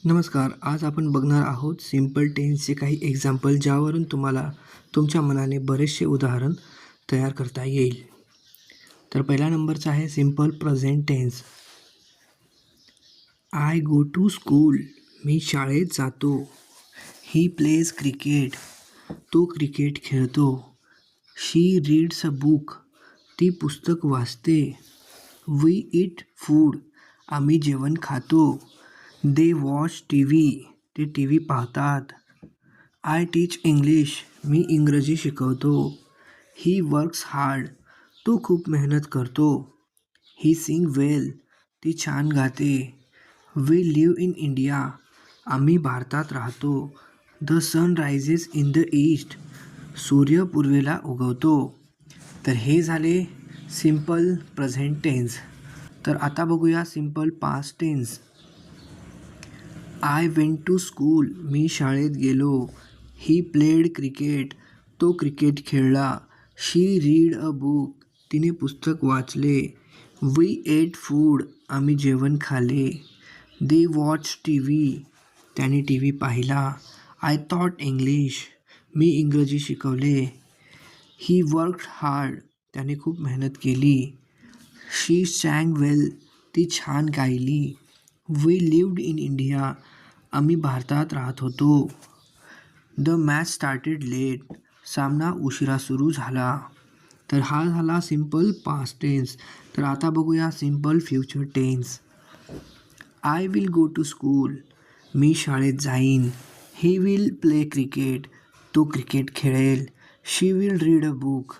नमस्कार. आज आपण बघणार आहोत सिंपल टेन्सचे काही एक्झाम्पल ज्यावरून तुम्हाला तुमच्या मनाने बरेचसे उदाहरण तयार करता येईल. तर पहिला नंबरचा आहे simple present tense. I go to school. मी शाळेत जातो. He plays cricket. तो क्रिकेट खेळतो. She reads a book. ती पुस्तक वाचते. We eat food. आम्ही जेवण खातो. They watch T V. ते टी व्ही पाहतात. I teach English. मी इंग्रजी शिकवतो. He works hard. तो खूप मेहनत करतो. ही सिंग वेल. ती छान गाते. We live in India. आम्ही भारतात राहतो. The sun rises in the east. सूर्य पूर्वेला उगवतो. तर हे झाले सिंपल प्रेझेंट टेन्स. तर आता बघूया simple past tense. I went to school. मी शाळेत गेलो. He played cricket. तो क्रिकेट खेळला. She read a book. तिने पुस्तक वाचले. We ate food. आम्ही जेवण खाल्ले. They watch T V. त्याने टी व्ही पाहिला. I thought English. मी इंग्रजी शिकवले. He worked hard. त्याने खूप मेहनत केली. She sang well. ती छान गायली. We lived in India. आम्ही भारतात राहत होतो. The match started late. सामना उशिरा सुरू झाला. तर हा झाला सिंपल पास्ट टेन्स. तर आता बघूया simple future tense. I will go to school. मी शाळेत जाईन. He will play cricket. तो क्रिकेट खेळेल. She will read a book.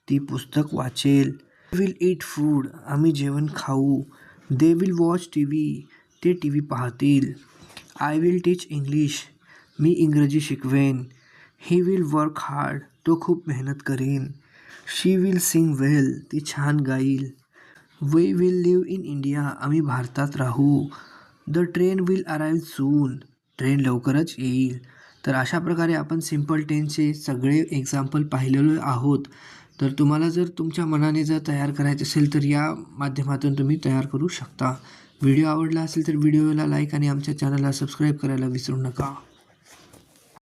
ती पुस्तक वाचेल. Will eat food. आम्ही जेवण खाऊ. They will watch T V. ते टी व्ही पाहतील. I will teach English. मी इंग्रजी शिकवेन. He will work hard. तो खूप मेहनत करेन. She will sing well. ती छान गाईल. We will leave in India. आम्ही भारतात राहू. The train will arrive soon. Train लवकरच येईल. तर अशा प्रकारे आपण सिंपल टेन्सचे सगळे एक्झाम्पल पाहिलेलो आहोत. तर तुम्हाला जर तुमच्या मनाने जर तयार करायचे असेल तर या माध्यमातून तुम्ही तयार करू शकता. व्हिडिओ आवडला असेल तर व्हिडिओला लाईक आणि आमच्या चॅनलला सबस्क्राईब करायला विसरू नका.